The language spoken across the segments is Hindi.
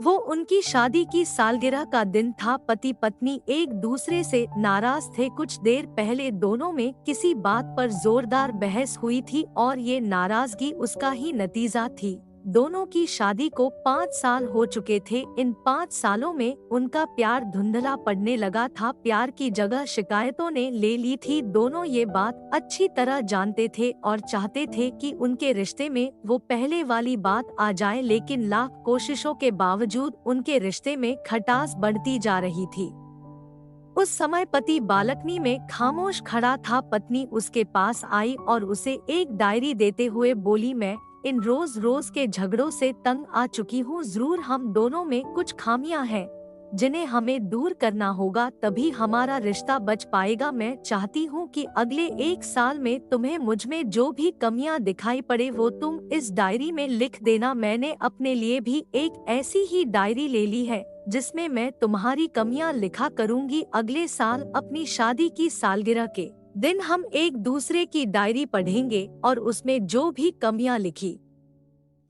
वो उनकी शादी की सालगिरह का दिन था। पति पत्नी एक दूसरे से नाराज थे। कुछ देर पहले दोनों में किसी बात पर जोरदार बहस हुई थी और ये नाराजगी उसका ही नतीजा थी। दोनों की शादी को 5 साल हो चुके थे। इन 5 सालों में उनका प्यार धुंधला पड़ने लगा था। प्यार की जगह शिकायतों ने ले ली थी। दोनों ये बात अच्छी तरह जानते थे और चाहते थे कि उनके रिश्ते में वो पहले वाली बात आ जाए, लेकिन लाख कोशिशों के बावजूद उनके रिश्ते में खटास बढ़ती जा रही थी। उस समय पति बालकनी में खामोश खड़ा था। पत्नी उसके पास आई और उसे एक डायरी देते हुए बोली, मैं इन रोज रोज के झगड़ों से तंग आ चुकी हूँ। जरूर हम दोनों में कुछ खामियां हैं जिन्हें हमें दूर करना होगा, तभी हमारा रिश्ता बच पाएगा। मैं चाहती हूँ कि अगले 1 साल में तुम्हें मुझ में जो भी कमियां दिखाई पड़े वो तुम इस डायरी में लिख देना। मैंने अपने लिए भी एक ऐसी ही डायरी ले ली है जिसमें मैं तुम्हारी कमियां लिखा करूँगी। अगले साल अपनी शादी की सालगिरह के दिन हम एक दूसरे की डायरी पढ़ेंगे और उसमें जो भी कमियां लिखी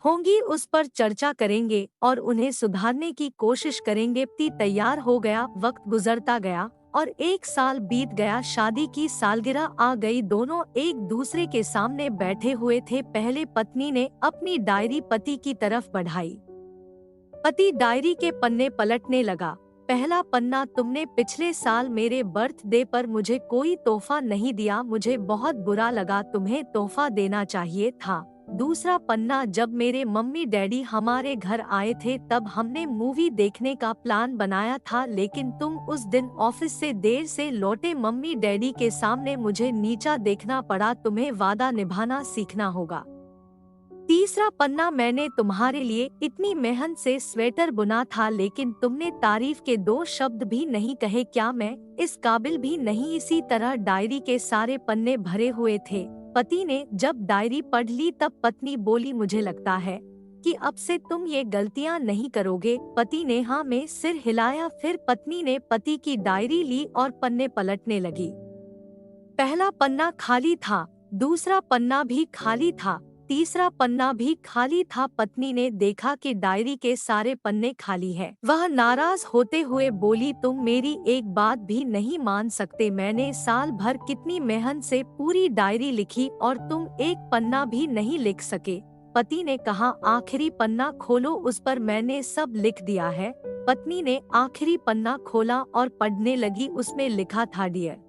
होंगी उस पर चर्चा करेंगे और उन्हें सुधारने की कोशिश करेंगे। पति तैयार हो गया। वक्त गुजरता गया और 1 साल बीत गया। शादी की सालगिरह आ गई। दोनों एक दूसरे के सामने बैठे हुए थे। पहले पत्नी ने अपनी डायरी पति की तरफ बढ़ाई। पति डायरी के पन्ने पलटने लगा। पहला पन्ना, तुमने पिछले साल मेरे बर्थडे पर मुझे कोई तोहफा नहीं दिया, मुझे बहुत बुरा लगा, तुम्हें तोहफा देना चाहिए था। दूसरा पन्ना, जब मेरे मम्मी डैडी हमारे घर आए थे तब हमने मूवी देखने का प्लान बनाया था, लेकिन तुम उस दिन ऑफिस से देर से लौटे। मम्मी डैडी के सामने मुझे नीचा देखना पड़ा, तुम्हें वादा निभाना सीखना होगा। तीसरा पन्ना, मैंने तुम्हारे लिए इतनी मेहनत से स्वेटर बुना था लेकिन तुमने तारीफ के 2 शब्द भी नहीं कहे, क्या मैं इस काबिल भी नहीं। इसी तरह डायरी के सारे पन्ने भरे हुए थे। पति ने जब डायरी पढ़ ली तब पत्नी बोली, मुझे लगता है कि अब से तुम ये गलतियां नहीं करोगे। पति ने हाँ में सिर हिलाया। फिर पत्नी ने पति की डायरी ली और पन्ने पलटने लगी। पहला पन्ना खाली था, दूसरा पन्ना भी खाली था, तीसरा पन्ना भी खाली था। पत्नी ने देखा कि डायरी के सारे पन्ने खाली हैं। वह नाराज होते हुए बोली, तुम मेरी एक बात भी नहीं मान सकते। मैंने साल भर कितनी मेहनत से पूरी डायरी लिखी और तुम एक पन्ना भी नहीं लिख सके। पति ने कहा, आखिरी पन्ना खोलो, उस पर मैंने सब लिख दिया है। पत्नी ने आखिरी पन्ना खोला और पढ़ने लगी। उसमें लिखा था, डियर,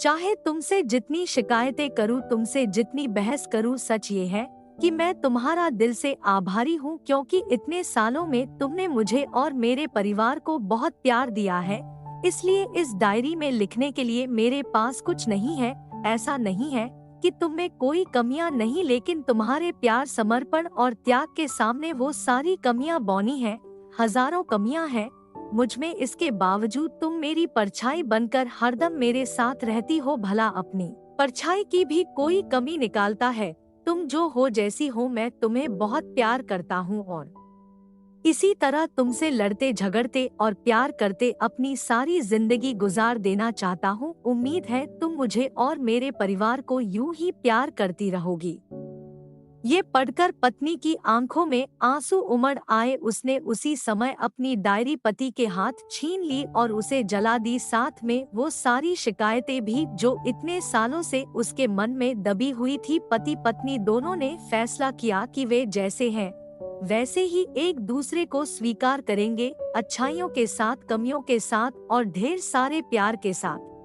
चाहे तुमसे जितनी शिकायतें करूं, तुमसे जितनी बहस करूं, सच ये है कि मैं तुम्हारा दिल से आभारी हूं, क्योंकि इतने सालों में तुमने मुझे और मेरे परिवार को बहुत प्यार दिया है। इसलिए इस डायरी में लिखने के लिए मेरे पास कुछ नहीं है। ऐसा नहीं है कि तुम में कोई कमियां नहीं, लेकिन तुम्हारे प्यार, समर्पण और त्याग के सामने वो सारी कमियां बौनी हैं। हजारों कमियां हैं मुझ में, इसके बावजूद तुम मेरी परछाई बनकर हरदम मेरे साथ रहती हो। भला अपनी परछाई की भी कोई कमी निकालता है। तुम जो हो, जैसी हो, मैं तुम्हें बहुत प्यार करता हूँ और इसी तरह तुमसे लड़ते झगड़ते और प्यार करते अपनी सारी जिंदगी गुजार देना चाहता हूँ। उम्मीद है तुम मुझे और मेरे परिवार को यूं ही प्यार करती रहोगी। ये पढ़कर पत्नी की आंखों में आंसू उमड़ आए। उसने उसी समय अपनी डायरी पति के हाथ छीन ली और उसे जला दी, साथ में वो सारी शिकायतें भी जो इतने सालों से उसके मन में दबी हुई थी। पति पत्नी दोनों ने फैसला किया कि वे जैसे हैं वैसे ही एक दूसरे को स्वीकार करेंगे, अच्छाइयों के साथ, कमियों के साथ और ढेर सारे प्यार के साथ।